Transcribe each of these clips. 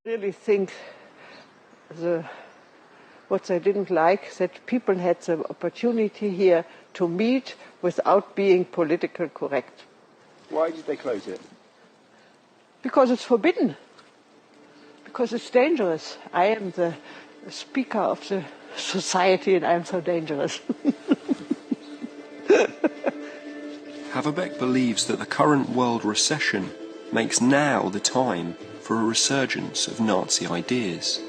really think what they didn't like, that people had the opportunity here to meet without being politically correct. Why did they close it? Because it's forbidden. Because it's dangerous. I am the speaker of the society and I am so dangerous. Haverbeck believes that the current world recession makes now the time for a resurgence of Nazi ideas.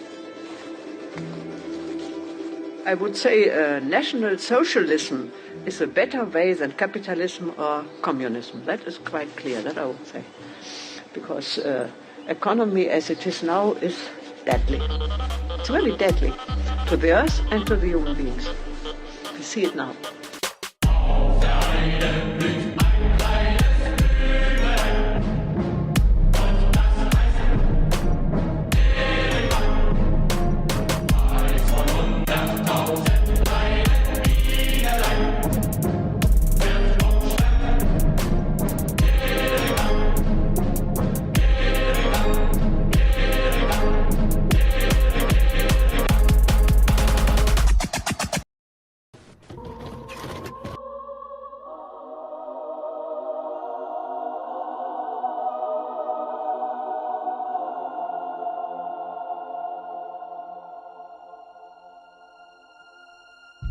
I would say National Socialism is a better way than capitalism or communism. That is quite clear, that I would say. Because economy as it is now is deadly. It's really deadly to the earth and to the human beings. We see it now.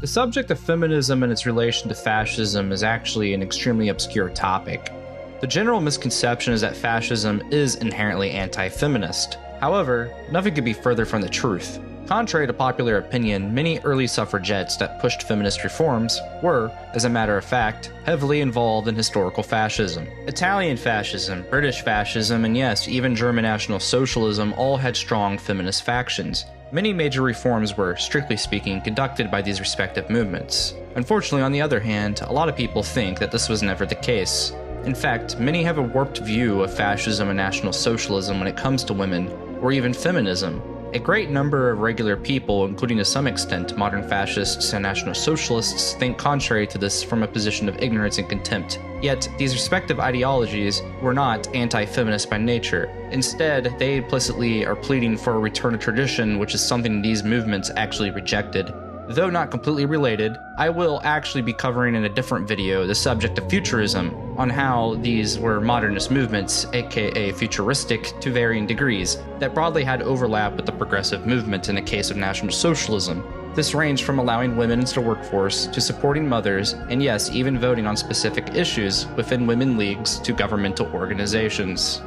The subject of feminism and its relation to fascism is actually an extremely obscure topic. The general misconception is that fascism is inherently anti-feminist. However, nothing could be further from the truth. Contrary to popular opinion, many early suffragettes that pushed feminist reforms were, as a matter of fact, heavily involved in historical fascism. Italian fascism, British fascism, and yes, even German National Socialism all had strong feminist factions. Many major reforms were, strictly speaking, conducted by these respective movements. Unfortunately, on the other hand, a lot of people think that this was never the case. In fact, many have a warped view of fascism and National Socialism when it comes to women, or even feminism. A great number of regular people, including to some extent modern fascists and National Socialists, think contrary to this from a position of ignorance and contempt. Yet, these respective ideologies were not anti-feminist by nature. Instead, they implicitly are pleading for a return to tradition, which is something these movements actually rejected. Though not completely related, I will actually be covering in a different video the subject of futurism, on how these were modernist movements, aka futuristic, to varying degrees, that broadly had overlap with the progressive movement in the case of National Socialism. This ranged from allowing women into the workforce, to supporting mothers, and yes, even voting on specific issues within women leagues to governmental organizations.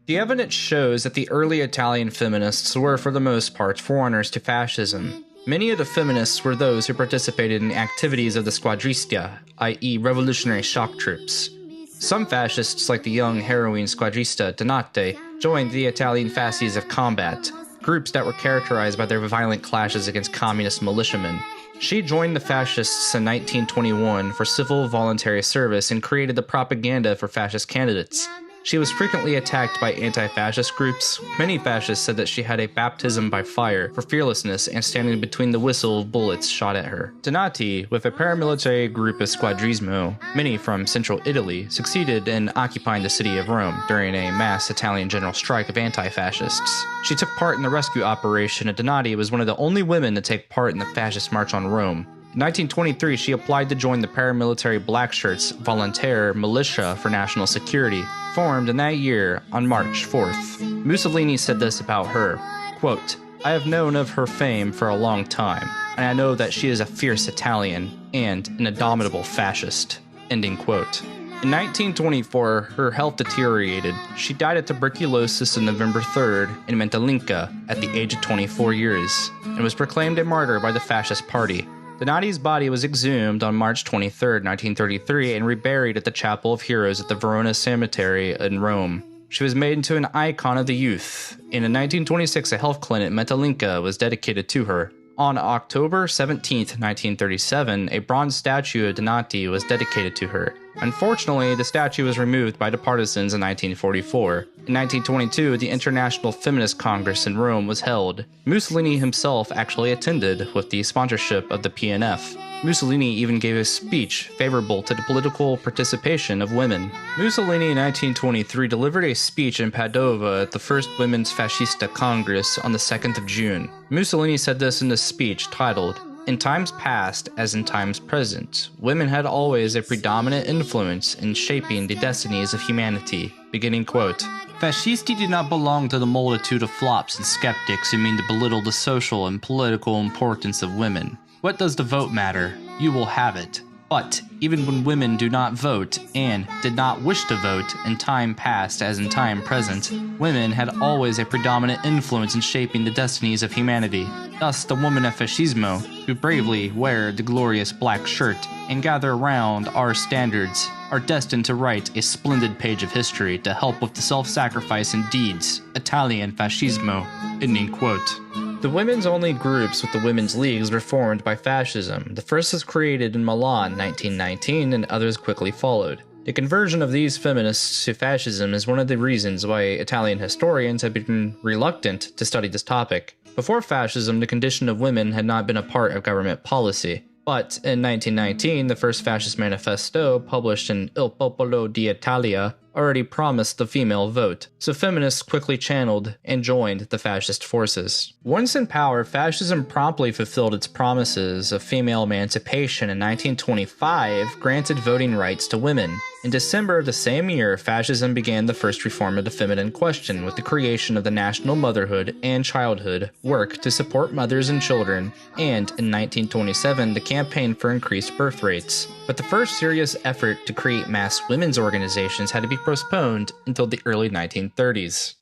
The evidence shows that the early Italian feminists were, for the most part, foreigners to fascism. Many of the feminists were those who participated in the activities of the squadrista, i.e. revolutionary shock troops. Some fascists, like the young heroine squadrista 𝔽𝕚𝕚𝕚𝕚, joined the Italian fasces of combat, groups that were characterized by their violent clashes against communist militiamen. She joined the fascists in 1921 for civil voluntary service and created the propaganda for fascist candidates. She was frequently attacked by anti-fascist groups. Many fascists said that she had a baptism by fire for fearlessness and standing between the whistle of bullets shot at her. 𝔽𝕚𝕚𝕚, with a paramilitary group of squadrismo, many from central Italy, succeeded in occupying the city of Rome during a mass Italian general strike of anti-fascists. She took part in the rescue operation, and 𝔽𝕚𝕚𝕚 was one of the only women to take part in the fascist march on Rome. In 1923, she applied to join the paramilitary Black Shirts Volontaire Militia for National Security, formed in that year on March 4th. Mussolini said this about her, quote, "I have known of her fame for a long time, and I know that she is a fierce Italian and an indomitable fascist." Ending quote. In 1924, her health deteriorated. She died of tuberculosis on November 3rd in 𝔽𝕚𝕚𝕚𝕚 at the age of 24 years, and was proclaimed a martyr by the Fascist Party. 𝔽𝕚𝕚𝕚𝕚's body was exhumed on March 23, 1933, and reburied at the Chapel of Heroes at the Verona Cemetery in Rome. She was made into an icon of the youth, and in 1926 a health clinic 𝔽𝕚𝕚𝕚𝕚 was dedicated to her. On October 17, 1937, a bronze statue of 𝔽𝕚𝕚𝕚𝕚 was dedicated to her. Unfortunately, the statue was removed by the partisans in 1944. In 1922, the International Feminist Congress in Rome was held. Mussolini himself actually attended with the sponsorship of the PNF. Mussolini even gave a speech favorable to the political participation of women. Mussolini in 1923 delivered a speech in Padova at the first Women's Fascista Congress on the 2nd of June. Mussolini said this in a speech titled, "In times past, as in times present, women had always a predominant influence in shaping the destinies of humanity." Beginning quote. Fascisti did not belong to the multitude of flops and skeptics who mean to belittle the social and political importance of women. What does the vote matter? You will have it. But even when women do not vote and did not wish to vote in time past as in time present, women had always a predominant influence in shaping the destinies of humanity. Thus, the women of Fascismo, who bravely wear the glorious black shirt and gather around our standards, are destined to write a splendid page of history to help with the self-sacrificing deeds, Italian Fascismo. Ending quote. The women's-only groups with the women's leagues were formed by fascism. The first was created in Milan in 1919, and others quickly followed. The conversion of these feminists to fascism is one of the reasons why Italian historians have been reluctant to study this topic. Before fascism, the condition of women had not been a part of government policy. But in 1919, the first fascist manifesto, published in Il Popolo d'Italia, already promised the female vote, so feminists quickly channeled and joined the fascist forces. Once in power, fascism promptly fulfilled its promises of female emancipation. In 1925, granted voting rights to women. In December of the same year, fascism began the first reform of the feminine question with the creation of the National Motherhood and Childhood Work to support mothers and children, and in 1927, the campaign for increased birth rates. But the first serious effort to create mass women's organizations had to be postponed until the early 1930s.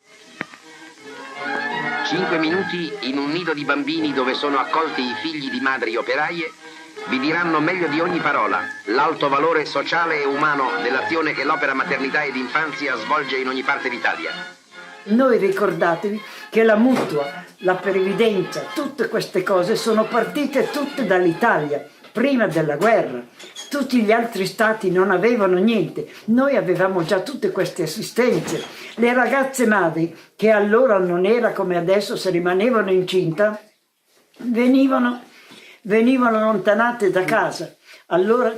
5 minuti in un nido di bambini dove sono accolti i figli di madri operaie vi diranno meglio di ogni parola l'alto valore sociale e umano dell'azione che l'opera maternità ed infanzia svolge in ogni parte d'Italia. Noi ricordatevi che la mutua, la previdenza, tutte queste cose sono partite tutte dall'Italia, prima della guerra. Tutti gli altri stati non avevano niente, noi avevamo già tutte queste assistenze. Le ragazze madri, che allora non era come adesso, se rimanevano incinta, venivano allontanate da casa. Allora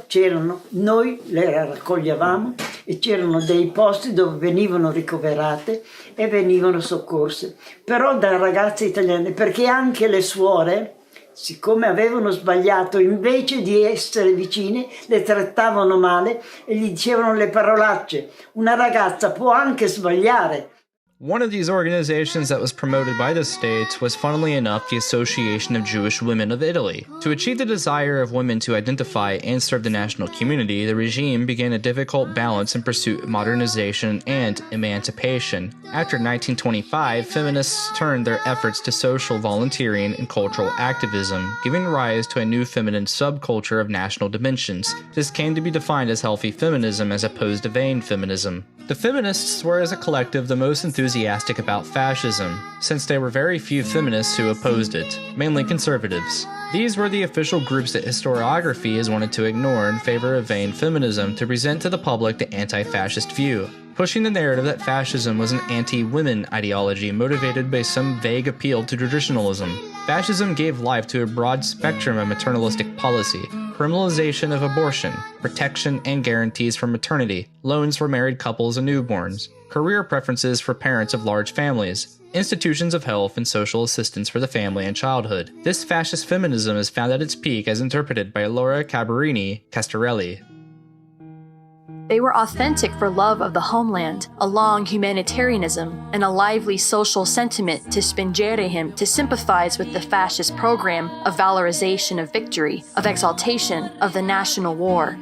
noi le raccoglievamo e c'erano dei posti dove venivano ricoverate e venivano soccorse. Però da ragazze italiane, perché anche le suore, siccome avevano sbagliato, invece di essere vicine, le trattavano male e gli dicevano le parolacce. Una ragazza può anche sbagliare. One of these organizations that was promoted by the state was, funnily enough, the Association of Jewish Women of Italy. To achieve the desire of women to identify and serve the national community, the regime began a difficult balance in pursuit of modernization and emancipation. After 1925, feminists turned their efforts to social volunteering and cultural activism, giving rise to a new feminine subculture of national dimensions. This came to be defined as healthy feminism as opposed to vain feminism. The feminists were as a collective the most enthusiastic about fascism, since there were very few feminists who opposed it, mainly conservatives. These were the official groups that historiography has wanted to ignore in favor of vain feminism to present to the public the anti-fascist view, pushing the narrative that fascism was an anti-women ideology motivated by some vague appeal to traditionalism. Fascism gave life to a broad spectrum of maternalistic policy, criminalization of abortion, protection and guarantees for maternity, loans for married couples and newborns, career preferences for parents of large families, institutions of health and social assistance for the family and childhood. This fascist feminism is found at its peak as interpreted by Laura Cabarini Castorelli. They were authentic for love of the homeland, a long humanitarianism, and a lively social sentiment to spingere him to sympathize with the fascist program of valorization of victory, of exaltation of the national war.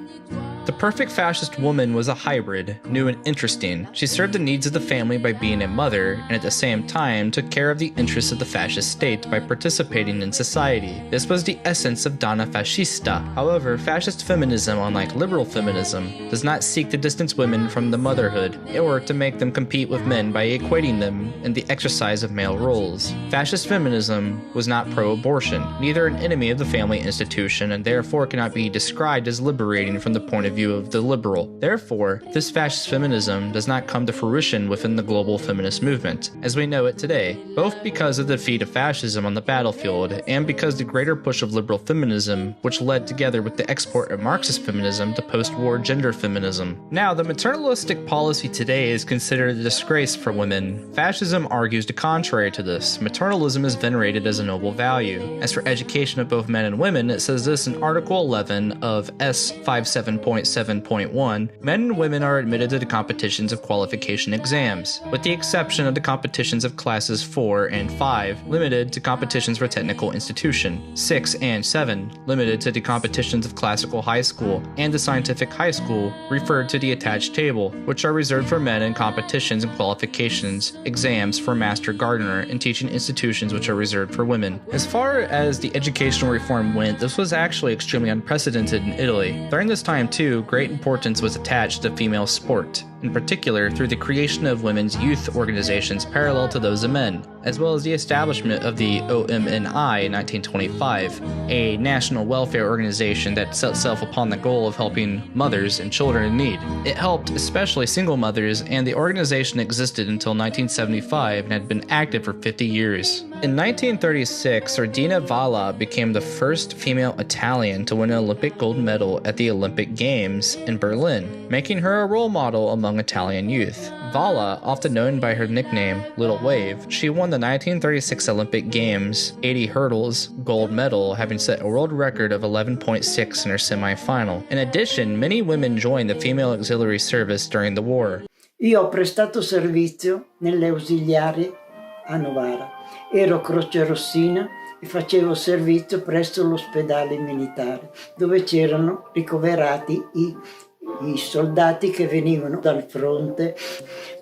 The perfect fascist woman was a hybrid, new and interesting. She served the needs of the family by being a mother, and at the same time took care of the interests of the fascist state by participating in society. This was the essence of Donna Fascista. However, fascist feminism, unlike liberal feminism, does not seek to distance women from the motherhood, or to make them compete with men by equating them in the exercise of male roles. Fascist feminism was not pro-abortion, neither an enemy of the family institution, and therefore cannot be described as liberating from the point of view view of the liberal. Therefore, this fascist feminism does not come to fruition within the global feminist movement, as we know it today, both because of the defeat of fascism on the battlefield and because the greater push of liberal feminism, which led together with the export of Marxist feminism to post-war gender feminism. Now, the maternalistic policy today is considered a disgrace for women. Fascism argues the contrary to this. Maternalism is venerated as a noble value. As for education of both men and women, it says this in Article 11 of S 57.7.1, men and women are admitted to the competitions of qualification exams, with the exception of the competitions of classes 4 and 5, limited to competitions for technical institution, 6 and 7, limited to the competitions of classical high school, and the scientific high school, referred to the attached table, which are reserved for men in competitions and qualifications exams for master gardener and teaching institutions which are reserved for women. As far as the educational reform went, this was actually extremely unprecedented in Italy. During this time too, great importance was attached to female sport, in particular through the creation of women's youth organizations parallel to those of men, as well as the establishment of the 𝔽𝕚𝕚𝕚 in 1925, a national welfare organization that set itself upon the goal of helping mothers and children in need. It helped especially single mothers, and the organization existed until 1975 and had been active for 50 years. In 1936, Ordina Valla became the first female Italian to win an Olympic gold medal at the Olympic Games in Berlin, making her a role model among Italian youth. Valla, often known by her nickname Little Wave, she won the 1936 Olympic Games 80 hurdles gold medal, having set a world record of 11.6 in her semi-final. In addition, many women joined the female auxiliary service during the war. Io ho prestato servizio nelle ausiliari a Novara. Ero crocerossina e facevo servizio presso l'ospedale militare, dove c'erano ricoverati i soldati che venivano dal fronte.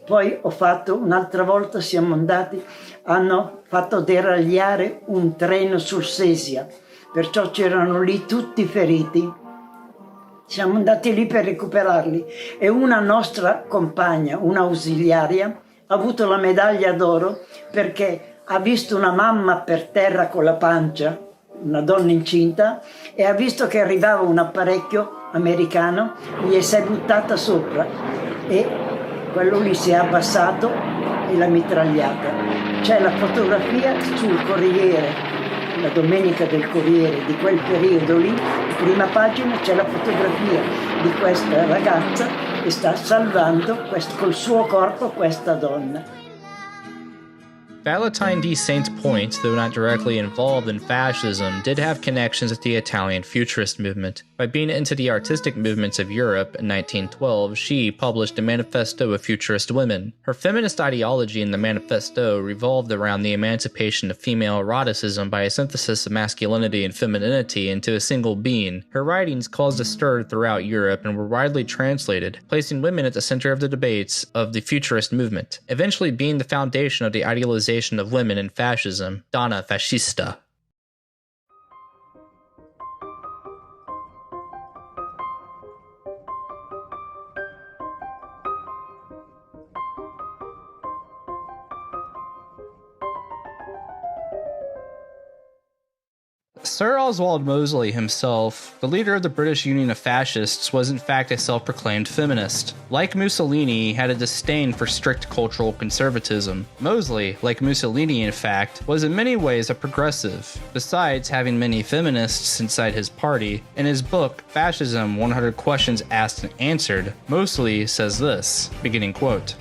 Poi ho fatto, un'altra volta siamo andati, hanno fatto deragliare un treno sul Sesia, perciò c'erano lì tutti feriti. Siamo andati lì per recuperarli e una nostra compagna, un'ausiliaria, ha avuto la medaglia d'oro perché ha visto una mamma per terra con la pancia, una donna incinta, e ha visto che arrivava un apparecchio americano, gli si è buttata sopra e quello lì si è abbassato e l'ha mitragliata. C'è la fotografia sul Corriere, la domenica del Corriere di quel periodo lì, in prima pagina c'è la fotografia di questa ragazza che sta salvando col suo corpo questa donna. Valentine D. Saint-Point, though not directly involved in fascism, did have connections with the Italian Futurist movement. By being into the artistic movements of Europe in 1912, she published a manifesto of futurist women. Her feminist ideology in the manifesto revolved around the emancipation of female eroticism by a synthesis of masculinity and femininity into a single being. Her writings caused a stir throughout Europe and were widely translated, placing women at the center of the debates of the futurist movement, eventually being the foundation of the idealization of women in fascism, Donna Fascista. Sir Oswald Mosley himself, the leader of the British Union of Fascists, was in fact a self-proclaimed feminist. Like Mussolini, he had a disdain for strict cultural conservatism. Mosley, like Mussolini in fact, was in many ways a progressive. Besides having many feminists inside his party, in his book, Fascism, 100 Questions Asked and Answered, Mosley says this, beginning quote,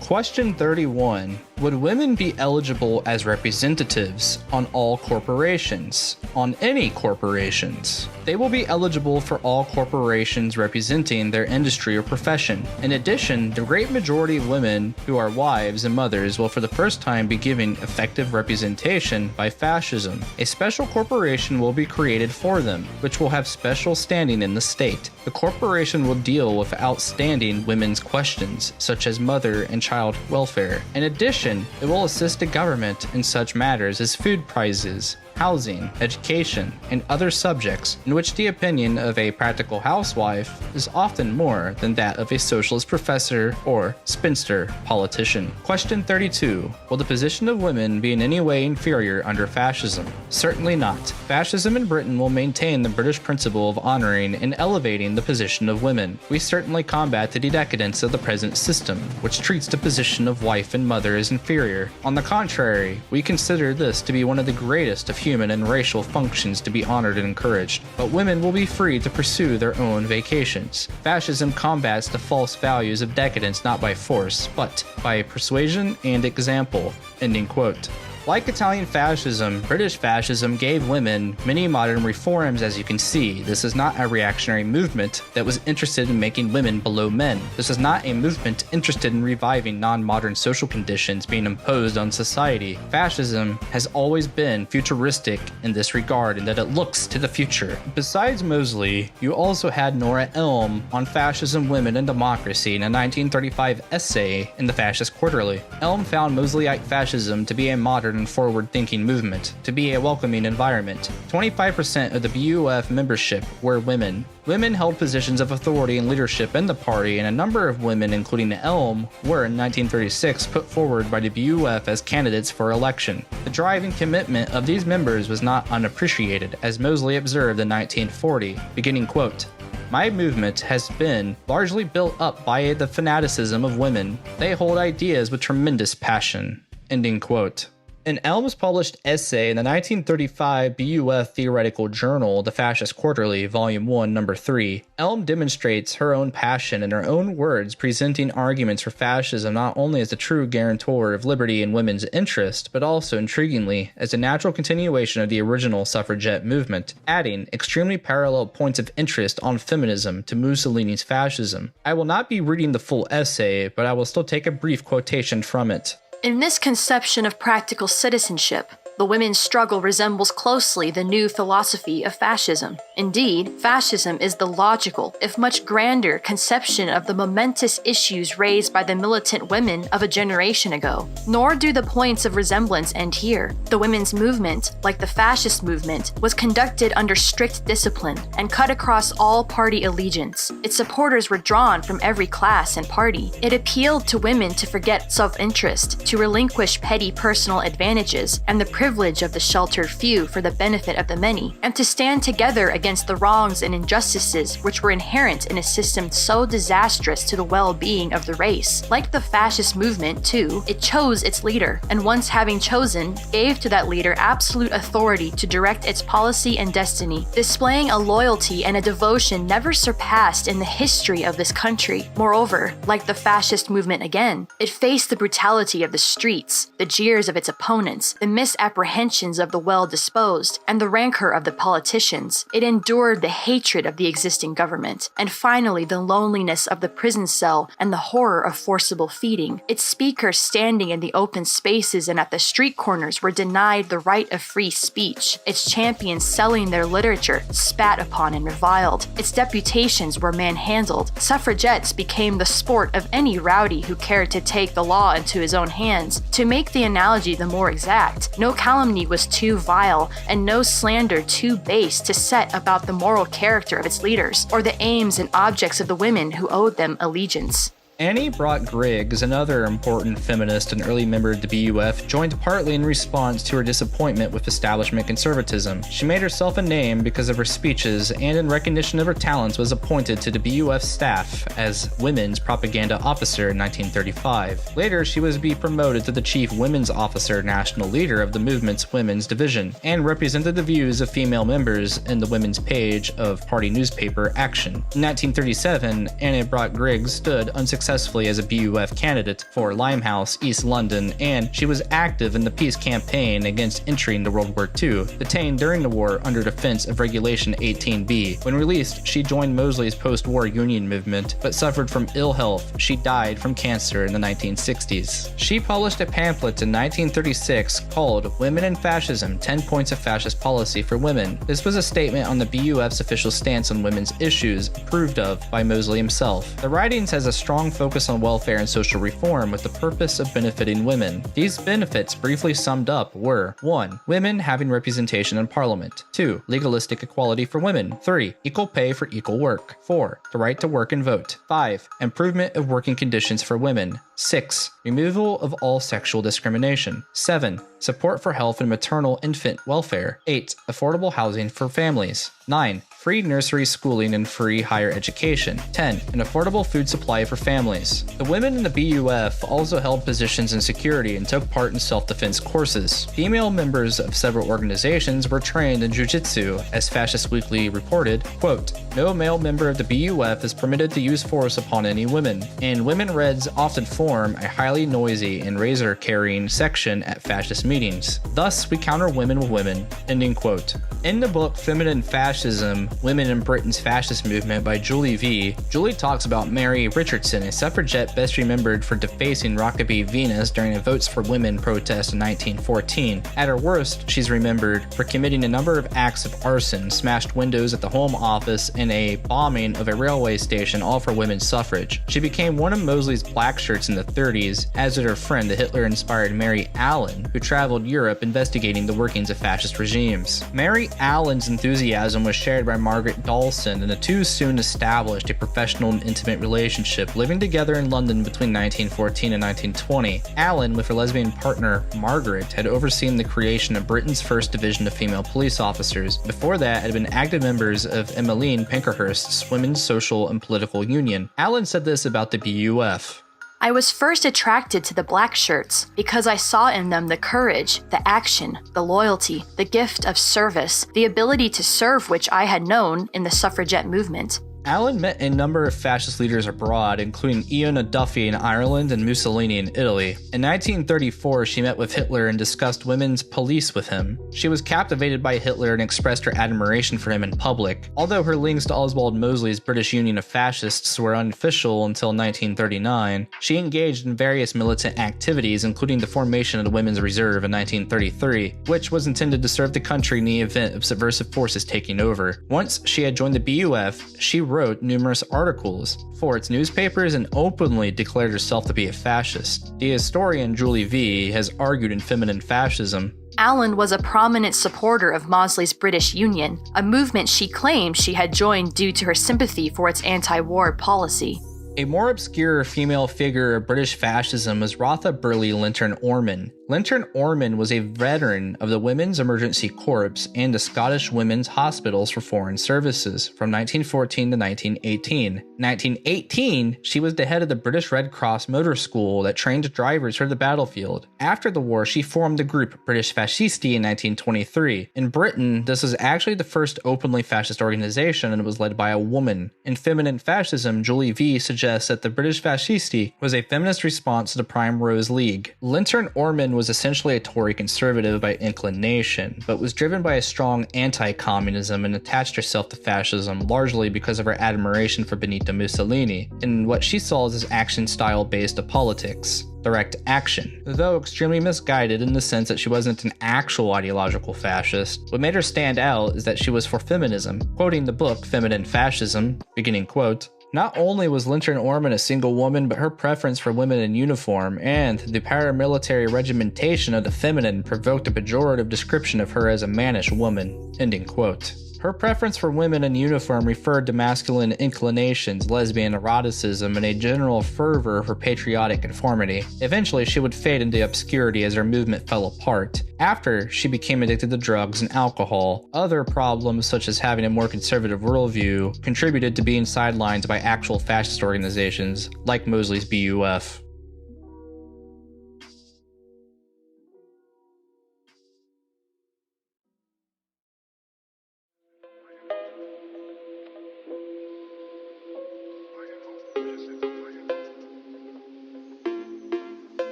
Question 31. Would women be eligible as representatives on all corporations? On any corporations? They will be eligible for all corporations representing their industry or profession. In addition, the great majority of women who are wives and mothers will for the first time be given effective representation by fascism. A special corporation will be created for them, which will have special standing in the state. The corporation will deal with outstanding women's questions, such as mother and child welfare. In addition, it will assist the government in such matters as food prices, housing, education, and other subjects in which the opinion of a practical housewife is often more than that of a socialist professor or spinster politician. Question 32. Will the position of women be in any way inferior under fascism? Certainly not. Fascism in Britain will maintain the British principle of honoring and elevating the position of women. We certainly combat the decadence of the present system, which treats the position of wife and mother as inferior. On the contrary, we consider this to be one of the greatest of human and racial functions to be honored and encouraged. But women will be free to pursue their own vacations. Fascism combats the false values of decadence not by force, but by persuasion and example. Ending quote. Like Italian fascism, British fascism gave women many modern reforms. As you can see, this is not a reactionary movement that was interested in making women below men. This is not a movement interested in reviving non-modern social conditions being imposed on society. Fascism has always been futuristic in this regard, in that it looks to the future. Besides Mosley, you also had Nora Elm on Fascism, Women, and Democracy in a 1935 essay in the Fascist Quarterly. Elm found Mosleyite fascism to be a modern and forward-thinking movement, to be a welcoming environment. 25% of the BUF membership were women. Women held positions of authority and leadership in the party, and a number of women, including Elm, were in 1936 put forward by the BUF as candidates for election. The drive and commitment of these members was not unappreciated, as Mosley observed in 1940, beginning quote, "My movement has been largely built up by the fanaticism of women. They hold ideas with tremendous passion." Ending quote. In Elm's published essay in the 1935 BUF Theoretical Journal, The Fascist Quarterly, Volume 1, Number 3, Elm demonstrates her own passion in her own words, presenting arguments for fascism not only as the true guarantor of liberty and women's interest, but also, intriguingly, as a natural continuation of the original suffragette movement, adding extremely parallel points of interest on feminism to Mussolini's fascism. I will not be reading the full essay, but I will still take a brief quotation from it. In this conception of practical citizenship, the women's struggle resembles closely the new philosophy of fascism. Indeed, fascism is the logical, if much grander, conception of the momentous issues raised by the militant women of a generation ago. Nor do the points of resemblance end here. The women's movement, like the fascist movement, was conducted under strict discipline and cut across all party allegiance. Its supporters were drawn from every class and party. It appealed to women to forget self-interest, to relinquish petty personal advantages and the privilege of the sheltered few for the benefit of the many, and to stand together against the wrongs and injustices which were inherent in a system so disastrous to the well-being of the race. Like the fascist movement, too, it chose its leader, and once having chosen, gave to that leader absolute authority to direct its policy and destiny, displaying a loyalty and a devotion never surpassed in the history of this country. Moreover, like the fascist movement again, it faced the brutality of the streets, the jeers of its opponents, the misapprehensions of the well-disposed, and the rancor of the politicians. It endured the hatred of the existing government, and finally the loneliness of the prison cell and the horror of forcible feeding. Its speakers standing in the open spaces and at the street corners were denied the right of free speech. Its champions selling their literature, spat upon and reviled. Its deputations were manhandled. Suffragettes became the sport of any rowdy who cared to take the law into his own hands. To make the analogy the more exact, no calumny was too vile and no slander too base to set about the moral character of its leaders, or the aims and objects of the women who owed them allegiance. Annie Brock Griggs, another important feminist and early member of the BUF, joined partly in response to her disappointment with establishment conservatism. She made herself a name because of her speeches, and in recognition of her talents was appointed to the BUF staff as Women's Propaganda Officer in 1935. Later, she was to be promoted to the Chief Women's Officer, national leader of the movement's women's division, and represented the views of female members in the women's page of party newspaper Action. In 1937, Annie Brock Griggs stood unsuccessfully as a BUF candidate for Limehouse, East London, and she was active in the peace campaign against entry into World War II, detained during the war under defense of Regulation 18B. When released, she joined Mosley's post-war union movement, but suffered from ill health. She died from cancer in the 1960s. She published a pamphlet in 1936 called Women and Fascism, 10 Points of Fascist Policy for Women. This was a statement on the BUF's official stance on women's issues, approved of by Mosley himself. The writings has a strong focus on welfare and social reform with the purpose of benefiting women. These benefits, briefly summed up, were 1. Women having representation in Parliament. 2. Legalistic equality for women. 3. Equal pay for equal work. 4. The right to work and vote. 5. Improvement of working conditions for women. 6. Removal of all sexual discrimination. 7. Support for health and maternal infant welfare. 8. Affordable housing for families. 9. Free nursery schooling and free higher education. 10. An affordable food supply for families. The women in the BUF also held positions in security and took part in self-defense courses. Female members of several organizations were trained in jiu-jitsu, as Fascist Weekly reported, quote, "No male member of the BUF is permitted to use force upon any women, and women Reds often form a highly noisy and razor-carrying section at fascist meetings. Thus, we counter women with women," ending quote. In the book Feminine Fascism, Women in Britain's Fascist Movement by Julie V., Julie talks about Mary Richardson, a suffragette best remembered for defacing Rockaby Venus during a Votes for Women protest in 1914. At her worst, she's remembered for committing a number of acts of arson, smashed windows at the Home Office, and a bombing of a railway station, all for women's suffrage. She became one of Mosley's black shirts in the 30s, as did her friend, the Hitler-inspired Mary Allen, who traveled Europe investigating the workings of fascist regimes. Mary Allen's enthusiasm was shared by Margaret Dawson, and the two soon established a professional and intimate relationship, living together in London between 1914 and 1920. Allen, with her lesbian partner Margaret, had overseen the creation of Britain's first division of female police officers. Before that, had been active members of 𝔽𝕚𝕚 Pankhurst's Women's Social and Political Union. Allen said this about the BUF. I was first attracted to the black shirts because I saw in them the courage, the action, the loyalty, the gift of service, the ability to serve which I had known in the suffragette movement. Allen met a number of fascist leaders abroad, including Iona Duffy in Ireland and Mussolini in Italy. In 1934, she met with Hitler and discussed women's police with him. She was captivated by Hitler and expressed her admiration for him in public. Although her links to Oswald Mosley's British Union of Fascists were unofficial until 1939, she engaged in various militant activities, including the formation of the Women's Reserve in 1933, which was intended to serve the country in the event of subversive forces taking over. Once she had joined the BUF, she wrote numerous articles for its newspapers and openly declared herself to be a fascist. The historian Julie V. has argued in Feminine Fascism, Allen was a prominent supporter of Mosley's British Union, a movement she claimed she had joined due to her sympathy for its anti-war policy. A more obscure female figure of British fascism was Rotha Burley Lintern-Orman. Lintern-Orman was a veteran of the Women's Emergency Corps and the Scottish Women's Hospitals for Foreign Services from 1914 to 1918. In 1918, she was the head of the British Red Cross Motor School that trained drivers for the battlefield. After the war, she formed the group British Fascisti in 1923. In Britain, this was actually the first openly fascist organization and it was led by a woman. In Feminine Fascism, Julie V. suggests that the British Fascisti was a feminist response to the Prime Rose League. Lintern-Orman was essentially a Tory conservative by inclination, but was driven by a strong anti-communism and attached herself to fascism largely because of her admiration for Benito Mussolini, in what she saw as his action style based of politics. Direct action. Though extremely misguided in the sense that she wasn't an actual ideological fascist, what made her stand out is that she was for feminism. Quoting the book Feminine Fascism, beginning quote, "Not only was Lintern-Orman a single woman, but her preference for women in uniform and the paramilitary regimentation of the feminine provoked a pejorative description of her as a mannish woman." Ending quote. Her preference for women in uniform referred to masculine inclinations, lesbian eroticism, and a general fervor for patriotic conformity. Eventually, she would fade into obscurity as her movement fell apart. After, she became addicted to drugs and alcohol. Other problems, such as having a more conservative worldview, contributed to being sidelined by actual fascist organizations, like Mosley's BUF.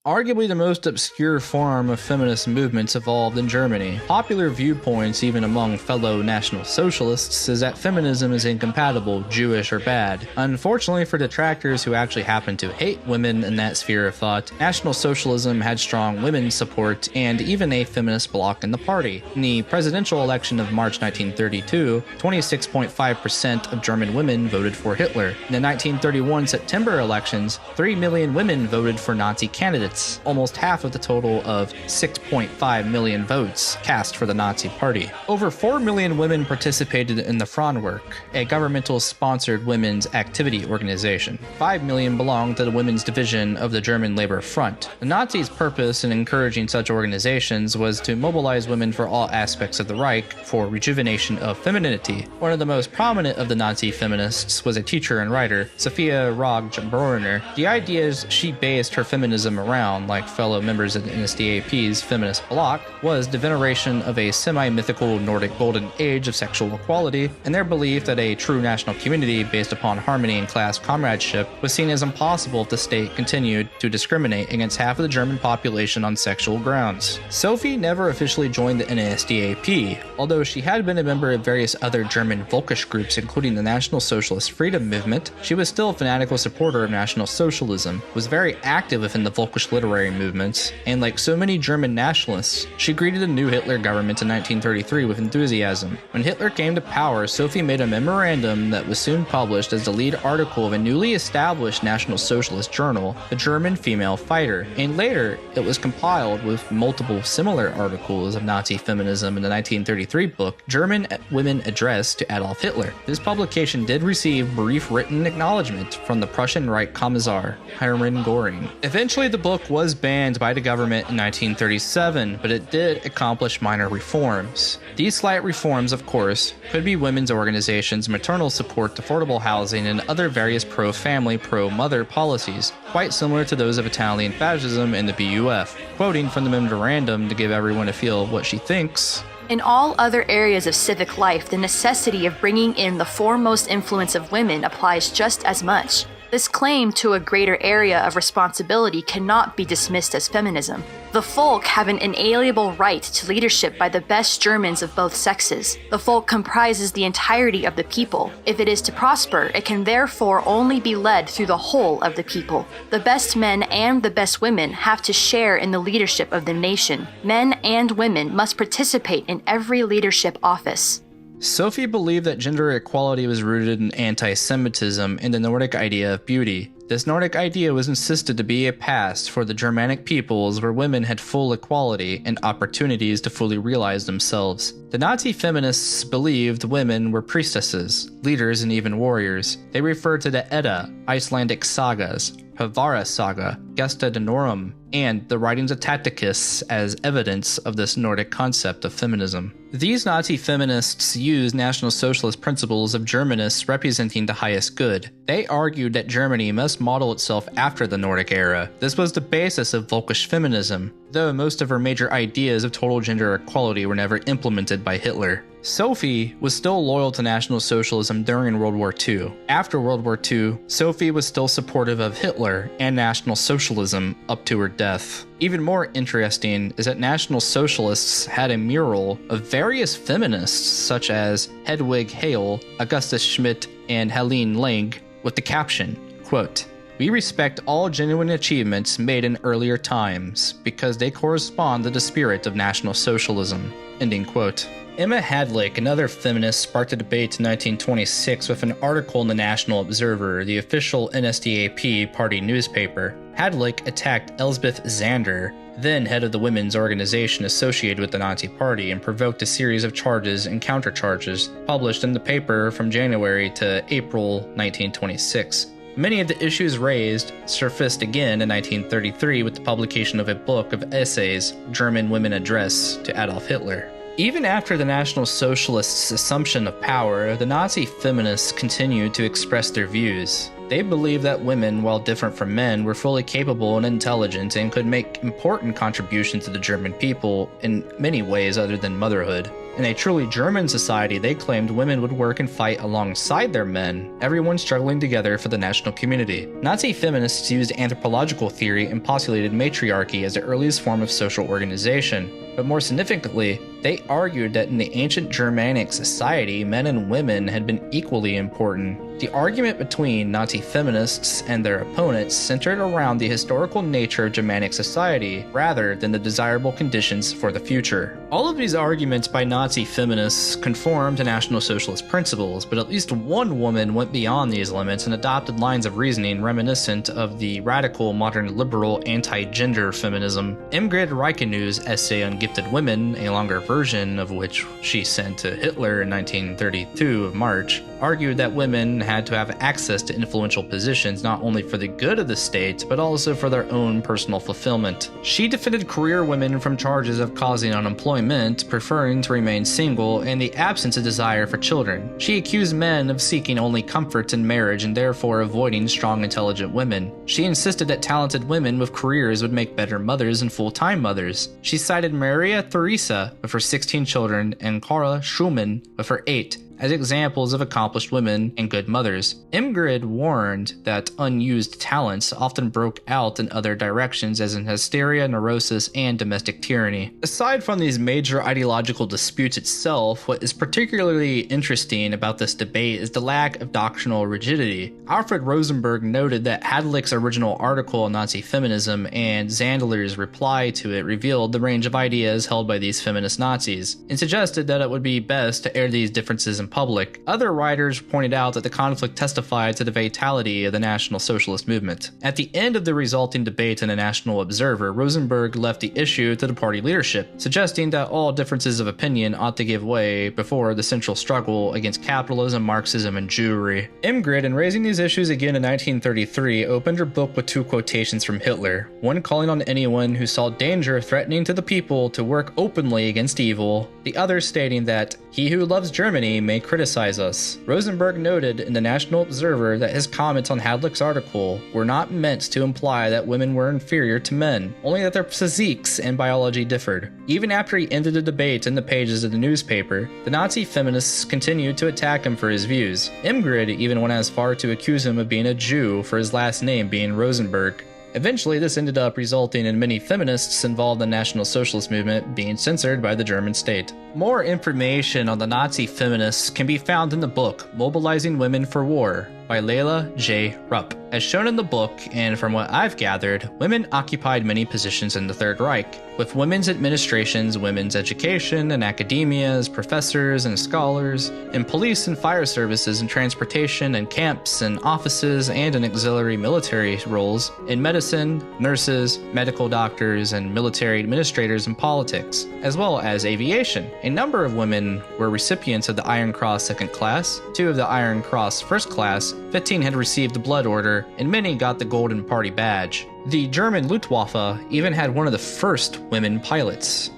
Arguably the most obscure form of feminist movements evolved in Germany. Popular viewpoints, even among fellow National Socialists, is that feminism is incompatible, Jewish, or bad. Unfortunately for detractors who actually happen to hate women in that sphere of thought, National Socialism had strong women's support and even a feminist bloc in the party. In the presidential election of March 1932, 26.5% of German women voted for Hitler. In the 1931 September elections, 3 million women voted for Nazi candidates, almost half of the total of 6.5 million votes cast for the Nazi Party. Over 4 million women participated in the Frauenwerk, a governmental-sponsored women's activity organization. 5 million belonged to the women's division of the German Labor Front. The Nazis' purpose in encouraging such organizations was to mobilize women for all aspects of the Reich for rejuvenation of femininity. One of the most prominent of the Nazi feminists was a teacher and writer, Sophia Rogge-Bronner. The ideas she based her feminism around, like fellow members of the NSDAP's feminist bloc, was the veneration of a semi-mythical Nordic golden age of sexual equality, and their belief that a true national community based upon harmony and class comradeship was seen as impossible if the state continued to discriminate against half of the German population on sexual grounds. Sophie never officially joined the NSDAP, although she had been a member of various other German Volkisch groups, including the National Socialist Freedom Movement. She was still a fanatical supporter of National Socialism, was very active within the Volkisch literary movements, and like so many German nationalists, she greeted the new Hitler government in 1933 with enthusiasm. When Hitler came to power, Sophie made a memorandum that was soon published as the lead article of a newly established National Socialist journal, the German Female Fighter, and later it was compiled with multiple similar articles of Nazi feminism in the 1933 book, German Women Address to Adolf Hitler. This publication did receive brief written acknowledgement from the Prussian Reich Kommissar, Hermann Göring. Eventually the book was banned by the government in 1937, but it did accomplish minor reforms. These slight reforms, of course, could be women's organizations, maternal support, affordable housing, and other various pro-family, pro-mother policies, quite similar to those of Italian fascism and the BUF. Quoting from the memorandum to give everyone a feel of what she thinks, in all other areas of civic life, the necessity of bringing in the foremost influence of women applies just as much. This claim to a greater area of responsibility cannot be dismissed as feminism. The folk have an inalienable right to leadership by the best Germans of both sexes. The folk comprises the entirety of the people. If it is to prosper, it can therefore only be led through the whole of the people. The best men and the best women have to share in the leadership of the nation. Men and women must participate in every leadership office. Sophie believed that gender equality was rooted in anti-Semitism and the Nordic idea of beauty. This Nordic idea was insisted to be a past for the Germanic peoples where women had full equality and opportunities to fully realize themselves. The Nazi feminists believed women were priestesses, leaders, and even warriors. They referred to the Edda, Icelandic sagas, Havara Saga, Gesta Danorum, and the writings of Tacitus as evidence of this Nordic concept of feminism. These Nazi feminists used National Socialist principles of Germanists representing the highest good. They argued that Germany must model itself after the Nordic era. This was the basis of Volkisch feminism, though most of her major ideas of total gender equality were never implemented by Hitler. Sophie was still loyal to National Socialism during World War II. After World War II, Sophie was still supportive of Hitler and National Socialism up to her death. Even more interesting is that National Socialists had a mural of various feminists such as Hedwig Hale, Augustus Schmidt, and Helene Lang with the caption, quote, "We respect all genuine achievements made in earlier times because they correspond to the spirit of National Socialism," ending quote. Emma Hadlick, another feminist, sparked a debate in 1926 with an article in the National Observer, the official NSDAP party newspaper. Hadlick attacked Elsbeth Zander, then head of the women's organization associated with the Nazi Party, and provoked a series of charges and countercharges published in the paper from January to April 1926. Many of the issues raised surfaced again in 1933 with the publication of a book of essays, German Women Address to Adolf Hitler. Even after the National Socialists' assumption of power, the Nazi feminists continued to express their views. They believed that women, while different from men, were fully capable and intelligent and could make important contributions to the German people in many ways other than motherhood. In a truly German society, they claimed women would work and fight alongside their men, everyone struggling together for the national community. Nazi feminists used anthropological theory and postulated matriarchy as the earliest form of social organization. But more significantly, they argued that in the ancient Germanic society, men and women had been equally important. The argument between Nazi feminists and their opponents centered around the historical nature of Germanic society rather than the desirable conditions for the future. All of these arguments by Nazi feminists conform to National Socialist principles, but at least one woman went beyond these limits and adopted lines of reasoning reminiscent of the radical modern liberal anti-gender feminism. Ingrid Reichenau's essay on Gifted Women, a longer version of which she sent to Hitler in 1932 of March, argued that women had to have access to influential positions not only for the good of the state, but also for their own personal fulfillment. She defended career women from charges of causing unemployment, preferring to remain single, and the absence of desire for children. She accused men of seeking only comfort in marriage and therefore avoiding strong, intelligent women. She insisted that talented women with careers would make better mothers and full-time mothers. She cited Maria Theresa with her 16 children and Clara Schumann with her 8 as examples of accomplished women and good mothers. Ingrid warned that unused talents often broke out in other directions, as in hysteria, neurosis, and domestic tyranny. Aside from these major ideological disputes itself, what is particularly interesting about this debate is the lack of doctrinal rigidity. Alfred Rosenberg noted that Hadlick's original article on Nazi feminism and Zandler's reply to it revealed the range of ideas held by these feminist Nazis, and suggested that it would be best to air these differences in public. Other writers pointed out that the conflict testified to the vitality of the National Socialist movement. At the end of the resulting debate in the National Observer, Rosenberg left the issue to the party leadership, suggesting that all differences of opinion ought to give way before the central struggle against capitalism, Marxism, and Jewry. Ingrid, in raising these issues again in 1933, opened her book with 2 quotations from Hitler, one calling on anyone who saw danger threatening to the people to work openly against evil, the other stating that "He who loves Germany may criticize us." Rosenberg noted in the National Observer that his comments on Hadlick's article were not meant to imply that women were inferior to men, only that their physiques and biology differed. Even after he ended the debate in the pages of the newspaper, the Nazi feminists continued to attack him for his views. Ingrid even went as far to accuse him of being a Jew for his last name being Rosenberg. Eventually, this ended up resulting in many feminists involved in the National Socialist movement being censored by the German state. More information on the Nazi feminists can be found in the book Mobilizing Women for War by Leila J. Rupp. As shown in the book, and from what I've gathered, women occupied many positions in the Third Reich, with women's administrations, women's education, and academia as professors and scholars, in police and fire services and transportation and camps and offices and in auxiliary military roles, in medicine, nurses, medical doctors, and military administrators and politics, as well as aviation. A number of women were recipients of the Iron Cross Second Class, 2 of the Iron Cross First Class, 15 had received the Blood Order, and many got the Golden Party Badge. The German Luftwaffe even had one of the first women pilots.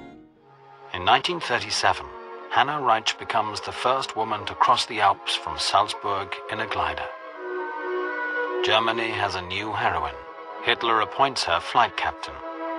In 1937, Hannah Reich becomes the first woman to cross the Alps from Salzburg in a glider. Germany has a new heroine. Hitler appoints her flight captain,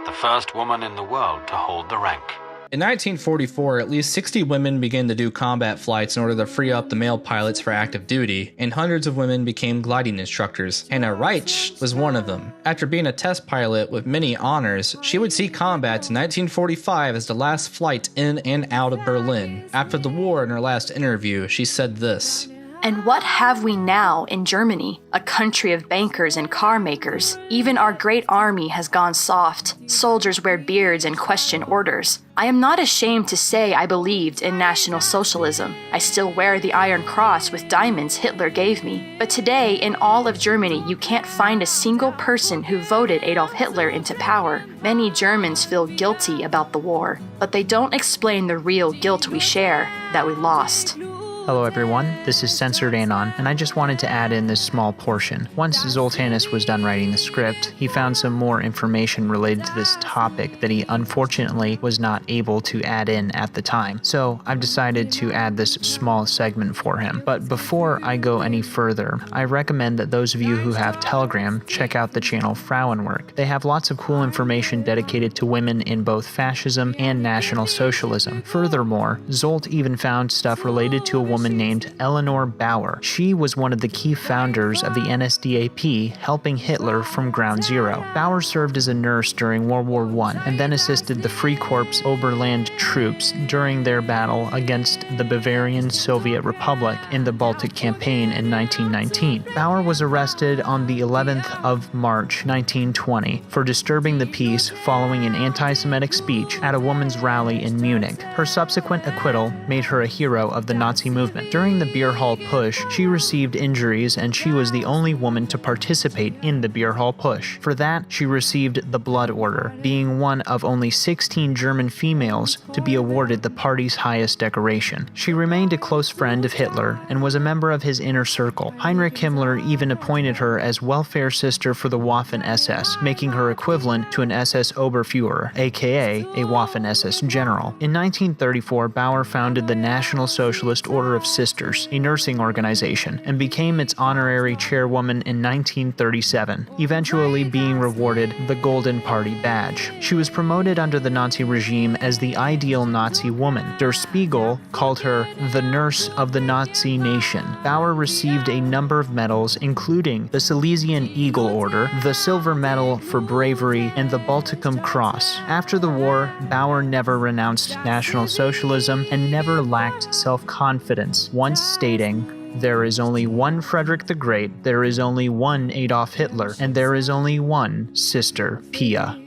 the first woman in the world to hold the rank. In 1944, at least 60 women began to do combat flights in order to free up the male pilots for active duty, and hundreds of women became gliding instructors. Hannah Reich was one of them. After being a test pilot with many honors, she would see combat in 1945 as the last flight in and out of Berlin. After the war, in her last interview, she said this: And what have we now in Germany? A country of bankers and car makers. Even our great army has gone soft. Soldiers wear beards and question orders. I am not ashamed to say I believed in National Socialism. I still wear the Iron Cross with diamonds Hitler gave me. But today, in all of Germany, you can't find a single person who voted Adolf Hitler into power. Many Germans feel guilty about the war, but they don't explain the real guilt we share, that we lost. Hello everyone, this is Censored Anon, and I just wanted to add in this small portion. Once 𝔽𝕤𝕚 was done writing the script, he found some more information related to this topic that he unfortunately was not able to add in at the time. So I've decided to add this small segment for him. But before I go any further, I recommend that those of you who have Telegram check out the channel Frauenwerk. They have lots of cool information dedicated to women in both fascism and National Socialism. Furthermore, Zolt even found stuff related to a woman named Eleanor Bauer. She was one of the key founders of the NSDAP, helping Hitler from ground zero. Bauer served as a nurse during World War I and then assisted the Freikorps Oberland troops during their battle against the Bavarian Soviet Republic in the Baltic Campaign in 1919. Bauer was arrested on the 11th of March 1920 for disturbing the peace following an anti-Semitic speech at a women's rally in Munich. Her subsequent acquittal made her a hero of the Nazi movement. During the beer hall push, she received injuries and she was the only woman to participate in the beer hall push. For that, she received the Blood Order, being one of only 16 German females to be awarded the party's highest decoration. She remained a close friend of Hitler and was a member of his inner circle. Heinrich Himmler even appointed her as welfare sister for the Waffen-SS, making her equivalent to an SS Oberfuhrer, aka a Waffen-SS general. In 1934, Bauer founded the National Socialist Order of Sisters, a nursing organization, and became its honorary chairwoman in 1937, eventually being rewarded the Golden Party badge. She was promoted under the Nazi regime as the ideal Nazi woman. Der Spiegel called her the nurse of the Nazi nation. Bauer received a number of medals, including the Silesian Eagle Order, the Silver Medal for Bravery, and the Balticum Cross. After the war, Bauer never renounced National Socialism and never lacked self-confidence, once stating, "There is only one Frederick the Great, there is only one Adolf Hitler, and there is only one Sister Pia."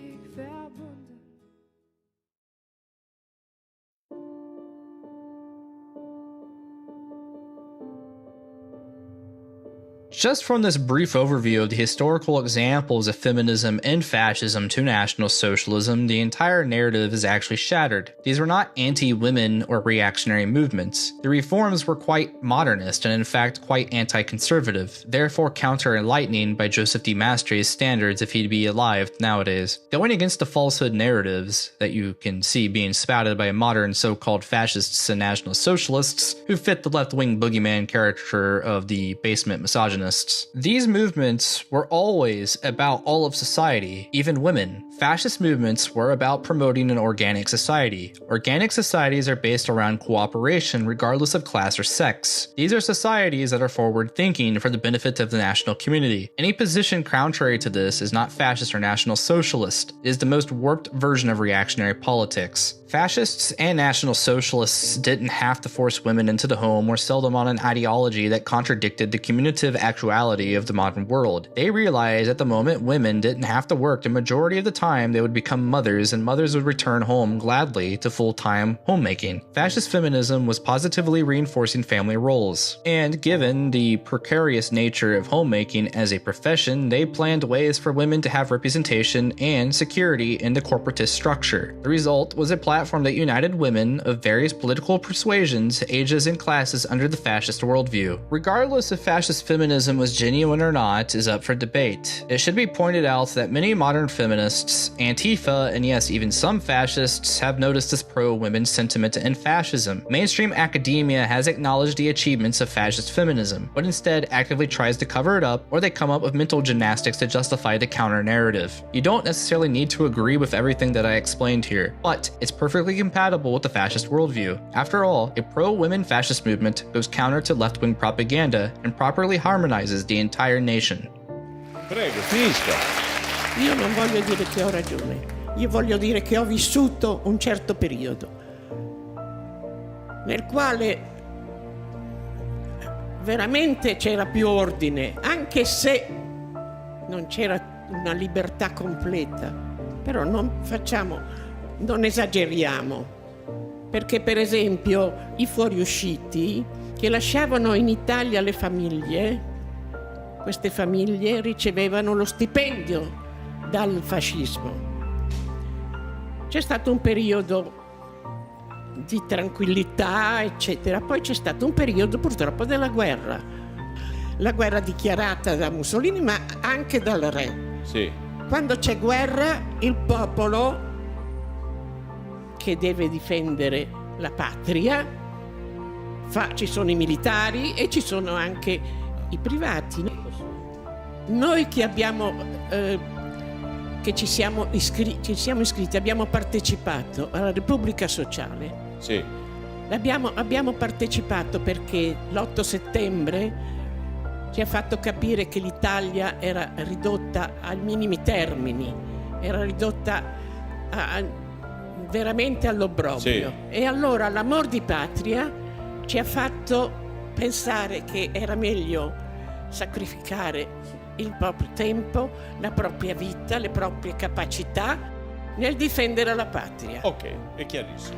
Just from this brief overview of the historical examples of feminism and fascism to National Socialism, the entire narrative is actually shattered. These were not anti-women or reactionary movements. The reforms were quite modernist and in fact quite anti-conservative, therefore counter-enlightening by Joseph D. Mastrey's standards if he'd be alive nowadays. Going against the falsehood narratives that you can see being spouted by modern so-called fascists and National Socialists who fit the left-wing boogeyman caricature of the basement misogynist. These movements were always about all of society, even women. Fascist movements were about promoting an organic society. Organic societies are based around cooperation regardless of class or sex. These are societies that are forward-thinking for the benefit of the national community. Any position contrary to this is not fascist or National Socialist. It is the most warped version of reactionary politics. Fascists and National Socialists didn't have to force women into the home or sell them on an ideology that contradicted the commutative actuality of the modern world. They realized at the moment women didn't have to work, the majority of the time they would become mothers, and mothers would return home gladly to full-time homemaking. Fascist feminism was positively reinforcing family roles, and given the precarious nature of homemaking as a profession, they planned ways for women to have representation and security in the corporatist structure. The result was a platform that united women of various political persuasions, ages, and classes under the fascist worldview. Regardless if fascist feminism was genuine or not is up for debate. It should be pointed out that many modern feminists, Antifa, and yes, even some fascists have noticed this pro-women sentiment in fascism. Mainstream academia has acknowledged the achievements of fascist feminism, but instead actively tries to cover it up, or they come up with mental gymnastics to justify the counter-narrative. You don't necessarily need to agree with everything that I explained here, but it's perfectly compatible with the fascist worldview. After all, a pro-women fascist movement goes counter to left-wing propaganda and properly harmonizes the entire nation. Prego, finisca. Io non voglio dire che ho ragione, io voglio dire che ho vissuto un certo periodo nel quale veramente c'era più ordine, anche se non c'era una libertà completa, però non esageriamo, perché per esempio i fuoriusciti che lasciavano in Italia le famiglie, queste famiglie ricevevano lo stipendio dal fascismo. C'è stato un periodo di tranquillità, eccetera. Poi c'è stato un periodo purtroppo della guerra. La guerra dichiarata da Mussolini, ma anche dal re. Sì. Quando c'è guerra, il popolo che deve difendere la patria, ci sono i militari e ci sono anche i privati. Noi che abbiamo che ci siamo iscritti, abbiamo partecipato alla Repubblica Sociale. Sì. Abbiamo partecipato perché l'8 settembre ci ha fatto capire che l'Italia era ridotta ai minimi termini, era ridotta veramente all'obbrobrio. Sì. E allora l'amor di patria ci ha fatto pensare che era meglio sacrificare il proprio tempo, la propria vita, le proprie capacità nel difendere la patria. Ok, è chiarissimo.